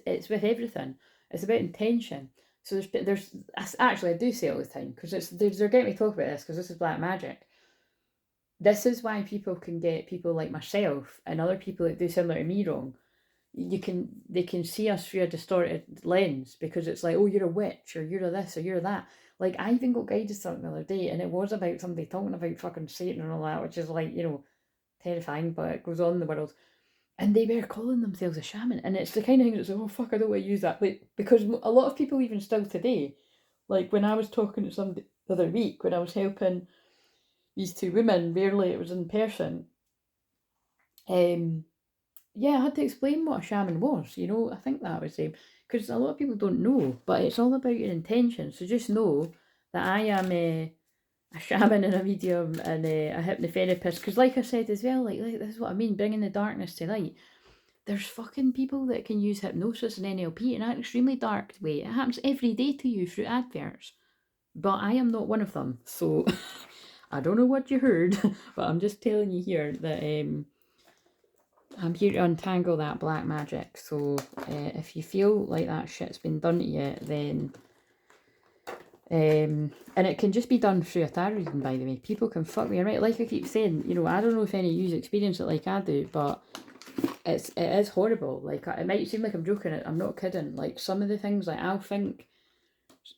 [SPEAKER 1] it's with everything. It's about intention. So there's actually, I do say it all the time, because they're getting me to talk about this, because this is black magic. This is why people can get people like myself and other people that do similar to me wrong. They can see us through a distorted lens, because it's like, oh, you're a witch, or you're a this, or you're that. Like, I even got guided something the other day, and it was about somebody talking about fucking Satan and all that, which is, like, you know, terrifying, but it goes on in the world. And they were calling themselves a shaman, and it's the kind of thing that's like, oh fuck, I don't want to use that. Like, because a lot of people, even still today, like when I was talking to somebody the other week, when I was helping these two women, rarely it was in person. Yeah, I had to explain what a shaman was, you know. I think that was the, because a lot of people don't know, but it's all about your intention. So just know that I am a shaman and a medium and a hypnotherapist, because like I said as well, like this is what I mean, bringing the darkness to light. There's fucking people that can use hypnosis and NLP in an extremely dark way. It happens every day to you through adverts, but I am not one of them. So I don't know what you heard, but I'm just telling you here that I'm here to untangle that black magic. So if you feel like that shit's been done to you, then and it can just be done through a tarot reading, by the way. People can fuck me right. Like I keep saying, you know, I don't know if any of you experience it like I do, but it is horrible. Like, it might seem like I'm joking, I'm not kidding. Like, some of the things, like, I'll think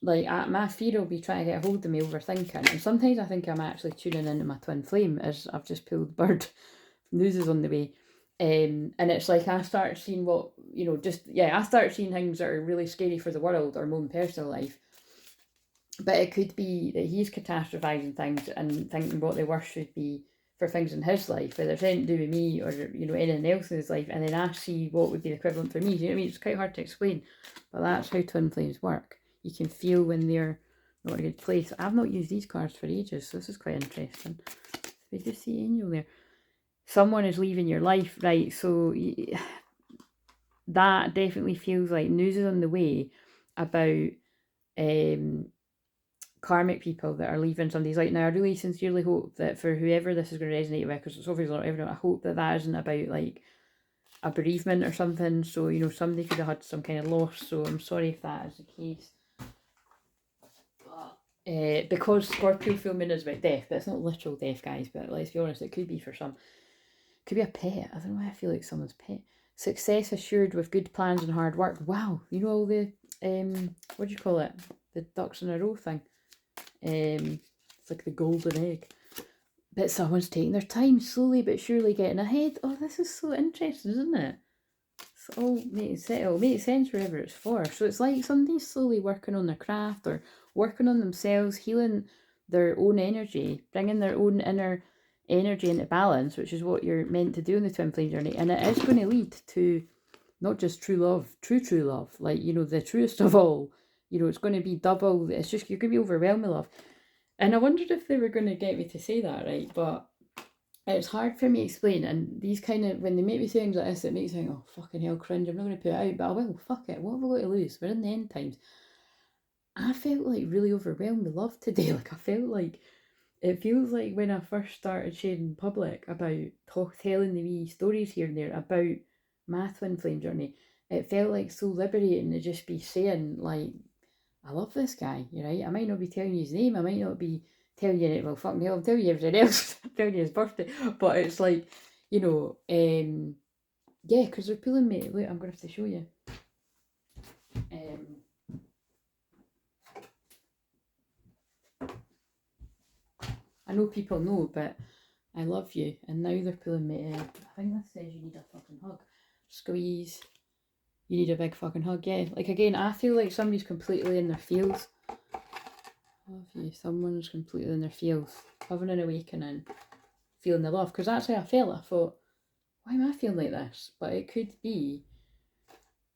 [SPEAKER 1] Like, my fear will be trying to get a hold of me overthinking. And sometimes I think I'm actually tuning into my twin flame, as I've just pulled bird. News is on the way. And it's like I start seeing what, I start seeing things that are really scary for the world or my own personal life. But it could be that he's catastrophizing things and thinking what the worst should be for things in his life, whether it's anything to do with me or, anything else in his life. And then I see what would be the equivalent for me. Do you know what I mean? It's quite hard to explain. But that's how twin flames work. You can feel when they're not in a good place. I've not used these cards for ages, so this is quite interesting. We just see angel there. Someone is leaving your life, right? So that definitely feels like news is on the way about karmic people that are leaving somebody's life. Now, I really sincerely hope that for whoever this is going to resonate with, because it's obviously not everyone, I hope that that isn't about like a bereavement or something. So, somebody could have had some kind of loss. So I'm sorry if that is the case. Because Scorpio full moon is about death, but it's not literal death, guys. But let's be honest, it could be for some. It could be a pet. I don't know why I feel like someone's pet. Success assured with good plans and hard work. Wow, all the what do you call it? The ducks in a row thing. It's like the golden egg. But someone's taking their time, slowly but surely getting ahead. Oh, this is so interesting, isn't it? It's all makes sense wherever it's for. So it's like somebody's slowly working on their craft or working on themselves, healing their own energy, bringing their own inner energy into balance, which is what you're meant to do in the twin flame journey. And it is going to lead to not just true love, true love, like, the truest of all. It's going to be double. It's just, you're going to be overwhelmed with love. And I wondered if they were going to get me to say that, right? But it's hard for me to explain. And these kind of, when they make me say things like this, it makes me think, oh, fucking hell, cringe. I'm not going to put it out, but I will. Fuck it. What have I got to lose? We're in the end times. I felt like really overwhelmed with love today. Like, I felt like, it feels like when I first started sharing in public about telling the wee stories here and there about my twin flame journey, it felt like so liberating to just be saying, like, I love this guy, right? I might not be telling you his name, I might not be telling you, well, fucking hell, I'm telling you everything else, I'm telling you his birthday, but it's like, yeah, because they're pulling me, look, I'm going to have to show you. I know people know, but I love you, and now they're pulling me, I think this says you need a fucking hug. Squeeze. You need a big fucking hug, yeah. Like, again, I feel like somebody's completely in their feels. Love you. Someone's completely in their feels. Having an awakening. Feeling the love. Because that's how I felt. I thought, why am I feeling like this? But it could be,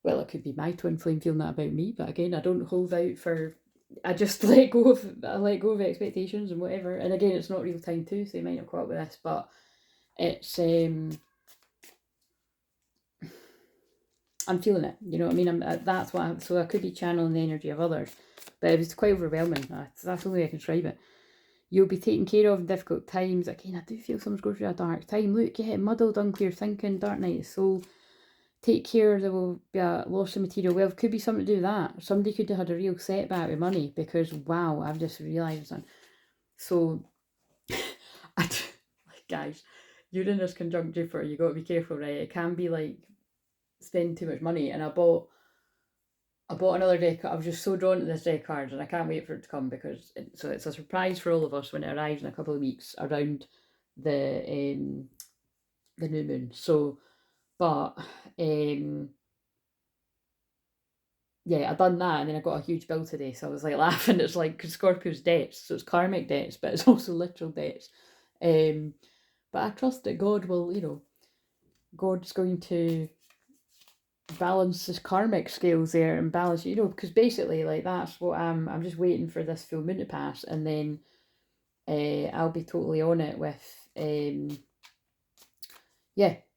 [SPEAKER 1] well, it could be my twin flame feeling that about me. But again, I don't hold out for, I just let go of expectations and whatever. And again, it's not real time too, so you might not caught up with this. But it's, I'm feeling it, you know what I mean? That's what so I could be channeling the energy of others, but it was quite overwhelming. That's the way I can describe it. You'll be taken care of in difficult times. Again, I do feel someone's going through a dark time. Look, you get muddled, unclear thinking, dark night of soul. Take care, there will be a loss of material wealth. Could be something to do with that. Somebody could have had a real setback with money because, wow, I've just realised that. So, guys, Uranus conjunct Jupiter, you got to be careful, right? It can be like spend too much money, and I bought another deck. I was just so drawn to this deck cards, and I can't wait for it to come because it's a surprise for all of us when it arrives in a couple of weeks around the new moon. So, but yeah, I done that, and then I got a huge bill today, so I was like laughing. It's like, because Scorpio's debts, so it's karmic debts, but it's also literal debts. But I trust that God will, God's going to balance this karmic scales there and balance, because basically, like, that's what I'm just waiting for this full moon to pass, and then I'll be totally on it with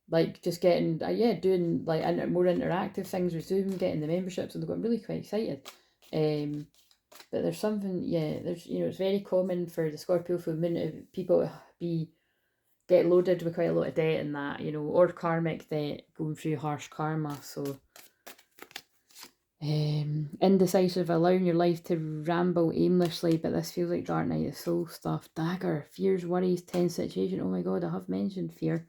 [SPEAKER 1] like just getting doing like more interactive things with Zoom, getting the memberships, and I'm really quite excited. But there's something, there's, it's very common for the Scorpio full moon to people get loaded with quite a lot of debt and that, or karmic debt, going through harsh karma. So indecisive, allowing your life to ramble aimlessly, but this feels like dark night of soul stuff. Dagger, fears, worries, tense situation. Oh my god, I have mentioned fear.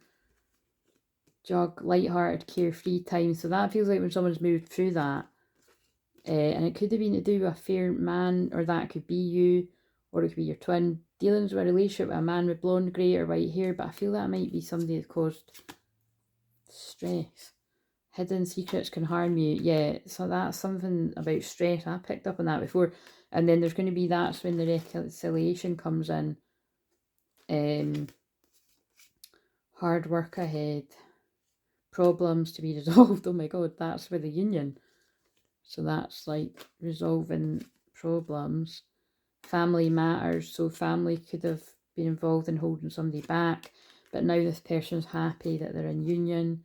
[SPEAKER 1] Jug, light-hearted, carefree time. So that feels like when someone's moved through that, And it could have been to do with a fair man, or that could be you, or it could be your twin. Dealings with a relationship with a man with blonde, grey or white hair, but I feel that might be somebody that caused stress. Hidden secrets can harm you. Yeah, so that's something about stress. I picked up on that before. And then there's going to be, that's when the reconciliation comes in. Hard work ahead. Problems to be resolved. Oh my god, that's for the union. So that's like resolving problems. Family matters. So family could have been involved in holding somebody back, but now this person's happy that they're in union.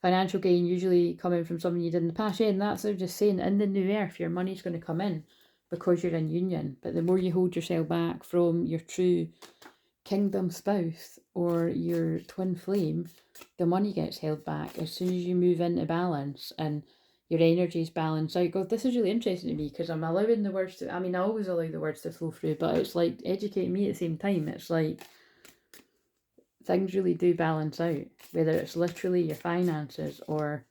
[SPEAKER 1] Financial gain usually coming from something you did in the past. Yeah, and that's what I'm just saying. In the new earth, your money's going to come in because you're in union. But the more you hold yourself back from your true kingdom spouse or your twin flame, the money gets held back. As soon as you move into balance and your energies balance out. God, this is really interesting to me because I'm allowing the words to, I mean, I always allow the words to flow through, but it's like educating me at the same time. It's like things really do balance out, whether it's literally your finances or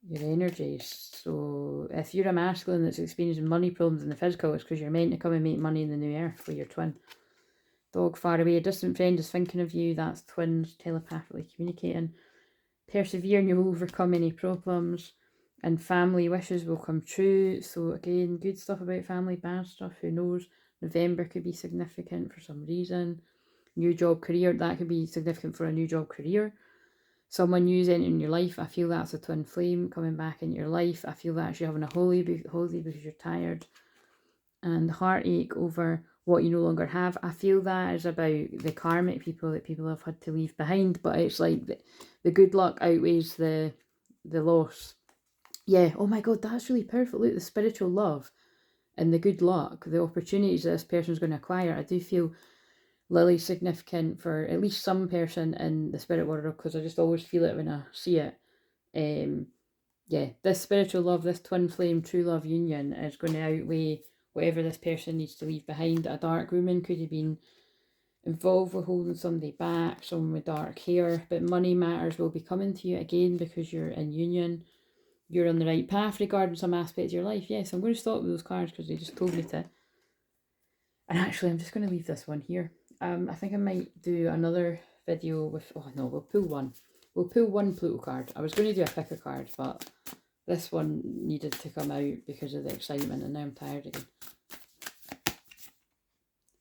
[SPEAKER 1] your energies. So if you're a masculine that's experiencing money problems in the physical, it's because you're meant to come and make money in the new earth with your twin. Dog far away, a distant friend is thinking of you. That's twins telepathically communicating. Persevere and you'll overcome any problems. And family wishes will come true. So again, good stuff about family, bad stuff, who knows. November could be significant for some reason. New job, career, that could be significant for a new job, career. Someone new's entering your life. I feel that's a twin flame coming back into your life. I feel that you're having a holiday because you're tired. And heartache over what you no longer have. I feel that is about the karmic people that people have had to leave behind, but it's like the good luck outweighs the loss. Yeah, oh my god, that's really powerful. Look, the spiritual love and the good luck, the opportunities that this person's going to acquire. I do feel Lily's significant for at least some person in the spirit world, because I just always feel it when I see it. Yeah, this spiritual love, this twin flame true love union is going to outweigh whatever this person needs to leave behind. A dark woman could have been involved with holding somebody back, someone with dark hair, but money matters will be coming to you again because you're in union. You're on the right path regarding some aspects of your life. Yes, I'm going to stop with those cards because they just told me to. And actually, I'm just going to leave this one here. I think I might do another video with, oh no, we'll pull one. We'll pull one Pluto card. I was going to do a pick a card, but this one needed to come out because of the excitement, and now I'm tired again.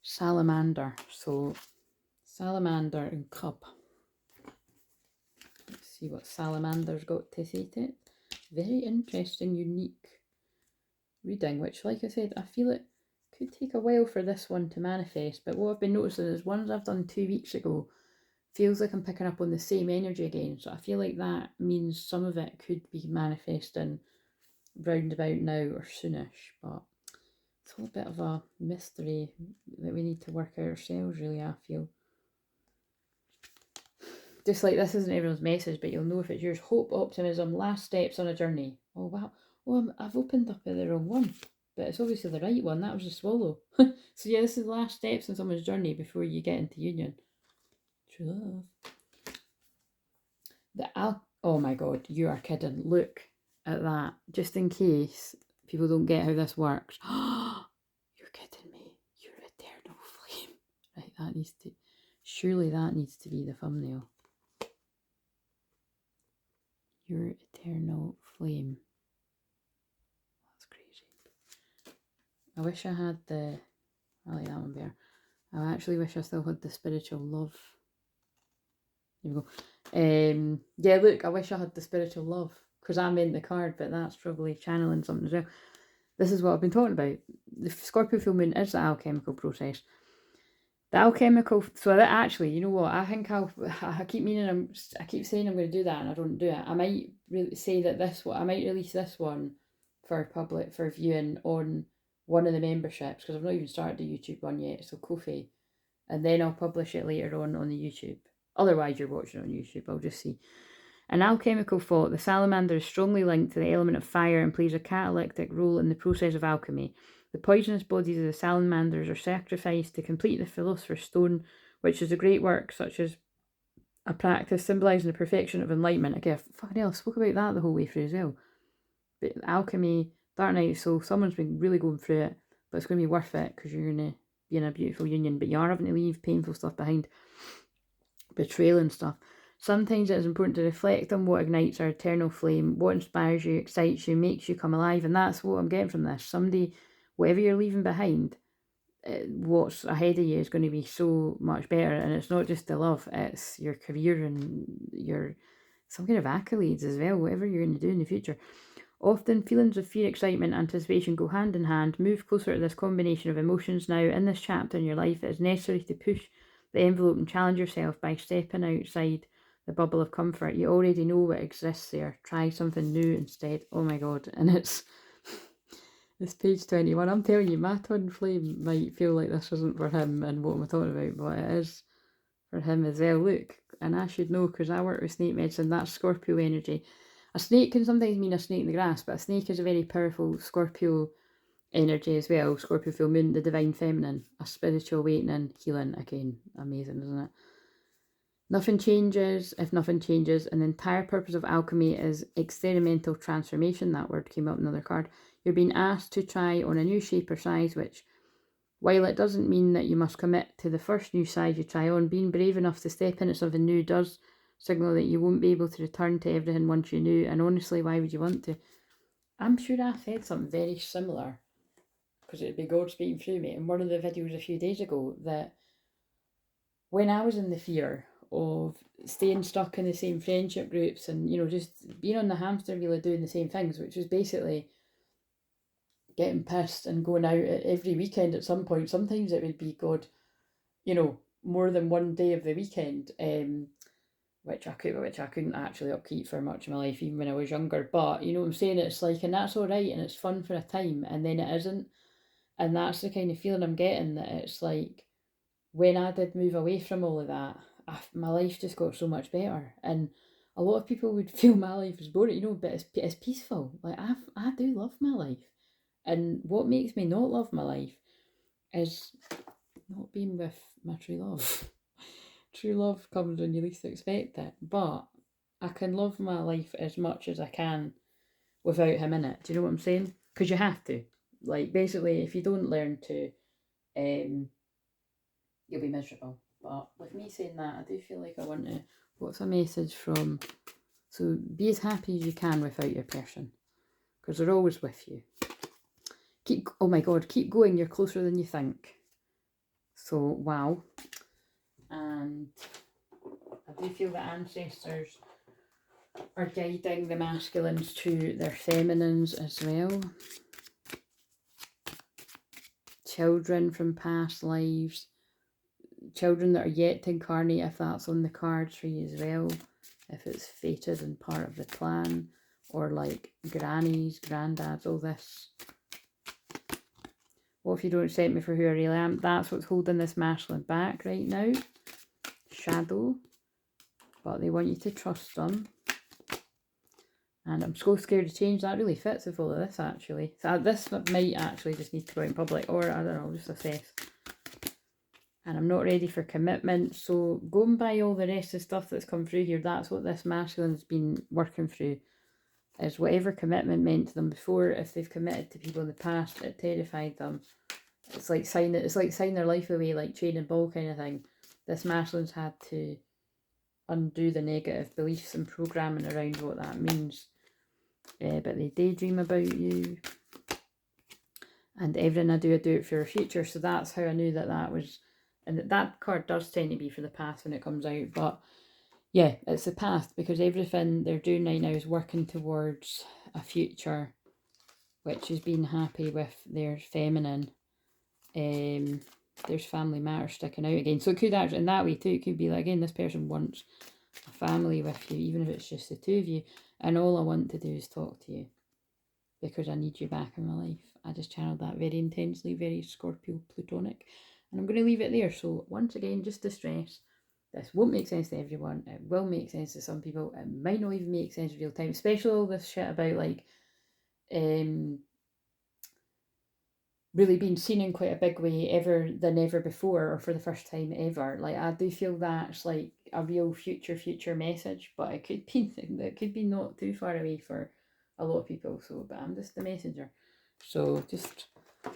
[SPEAKER 1] Salamander. So, salamander and cup. Let's see what salamander's got to say to it. Very interesting, unique reading, which, like I said, I feel it could take a while for this one to manifest. But what I've been noticing is ones I've done 2 weeks ago feels like I'm picking up on the same energy again. So I feel like that means some of it could be manifesting round about now or soonish, but it's all a bit of a mystery that we need to work out ourselves, really, I feel. Just like this isn't everyone's message, but you'll know if it's yours. Hope, optimism, last steps on a journey. Oh wow, oh I've opened up the wrong one, but it's obviously the right one. That was a swallow. So yeah, this is the last steps on someone's journey before you get into union. True love. Oh my god, you are kidding. Look at that. Just in case people don't get how this works. You're kidding me. Your eternal flame. Right, that needs to, surely that needs to be the thumbnail. Your eternal flame. That's crazy. I wish I had the, I like that one better. I actually wish I still had the spiritual love. There we go. Yeah, look, I wish I had the spiritual love, because I'm in the card, but that's probably channeling something as well. This is what I've been talking about. The Scorpio full moon is the alchemical process. The alchemical, so that actually, you know what, I think I keep saying I'm going to do that and I don't do it. I might really say that this one, I might release this one for public, for viewing on one of the memberships, because I've not even started the YouTube one yet, so Ko-fi, and then I'll publish it later on the YouTube. Otherwise you're watching it on YouTube, I'll just see. An alchemical thought, the salamander is strongly linked to the element of fire and plays a catalytic role in the process of alchemy. The poisonous bodies of the salamanders are sacrificed to complete the philosopher's stone, which is a great work such as a practice symbolising the perfection of enlightenment. Okay, fucking hell, I spoke about that the whole way through as well. But alchemy, Dark night of the soul, someone's been really going through it, but it's going to be worth it because you're going to be in a beautiful union, but you are having to leave painful stuff behind, betrayal and stuff. Sometimes it is important to reflect on what ignites our eternal flame, what inspires you, excites you, makes you come alive, and that's what I'm getting from this. Somebody, whatever you're leaving behind, what's ahead of you is going to be so much better. And it's not just the love, it's your career and your some kind of accolades as well, whatever you're going to do in the future. Often feelings of fear, excitement, anticipation go hand in hand. Move closer to this combination of emotions now. In this chapter in your life, it is necessary to push the envelope and challenge yourself by stepping outside the bubble of comfort. You already know what exists there. Try something new instead. Oh my god. And it's page 21. I'm telling you, my twin flame might feel like this isn't for him and what I'm talking about, but it is for him as well. Look, and I should know because I work with snake medicine. That's Scorpio energy. A snake can sometimes mean a snake in the grass, but a snake is a very powerful Scorpio energy as well. Scorpio full moon, the divine feminine, a spiritual awakening, healing. Again, amazing, isn't it? Nothing changes if nothing changes, and the entire purpose of alchemy is experimental transformation. That word came up in another card. You're being asked to try on a new shape or size, which, while it doesn't mean that you must commit to the first new size you try on, being brave enough to step into something new does signal that you won't be able to return to everything once you knew. And honestly, why would you want to? I'm sure I said something very similar, because it'd be God speaking through me in one of the videos a few days ago, that when I was in the fear of staying stuck in the same friendship groups and, you know, just being on the hamster wheel of doing the same things, which was basically getting pissed and going out every weekend at some point. Sometimes it would be, God, you know, more than one day of the weekend, which I couldn't actually upkeep for much of my life, even when I was younger. But you know what I'm saying? It's like, and that's all right, and it's fun for a time, and then it isn't. And that's the kind of feeling I'm getting, that it's like, when I did move away from all of that, my life just got so much better. And a lot of people would feel my life is boring, you know, but it's peaceful. Like, I do love my life. And what makes me not love my life is not being with my true love. True love comes when you least expect it. But I can love my life as much as I can without him in it. Do you know what I'm saying? Because you have to. Like, basically, if you don't learn to, you'll be miserable. But with me saying that, I do feel like I want to. What's a message from? So be as happy as you can without your person, because they're always with you. Oh my god, keep going. You're closer than you think. So wow. And I do feel that ancestors are guiding the masculines to their feminines as well. Children from past lives. Children that are yet to incarnate, if that's on the cards for you as well. If it's fated and part of the plan. Or like grannies, granddads, all this. What if you don't accept me for who I really am? That's what's holding this masculine back right now. Shadow. But they want you to trust them. And I'm so scared to change. That really fits with all of this, actually. So this might actually just need to go out in public. Or, I don't know, just assess. And I'm not ready for commitment. So going by all the rest of the stuff that's come through here, that's what this masculine's been working through. Is whatever commitment meant to them before, if they've committed to people in the past, it terrified them. It's like signing their life away, like chain and ball kind of thing. This masculine's had to undo the negative beliefs and programming around what that means. But they daydream about you. And everything I do it for a future. So that's how I knew that was. And that card does tend to be for the past when it comes out. But yeah, it's the past, because everything they're doing right now is working towards a future, which is being happy with their feminine. There's family matters sticking out again. So it could actually, in that way too, it could be like, again, this person wants a family with you, even if it's just the two of you. And all I want to do is talk to you, because I need you back in my life. I just channeled that very intensely, very Scorpio Plutonic. And I'm going to leave it there. So once again, just to stress, this won't make sense to everyone. It will make sense to some people. It might not even make sense in real time. Especially all this shit about like really being seen in quite a big way ever before, or for the first time ever. Like, I do feel that's like a real future message, but it could be not too far away for a lot of people. So, but I'm just the messenger. So just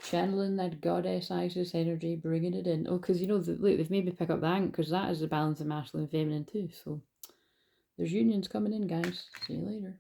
[SPEAKER 1] channeling that goddess Isis energy, bringing it in. Oh, because look, they've made me pick up that because that is the balance of masculine and feminine too. So there's unions coming in, guys. See you later.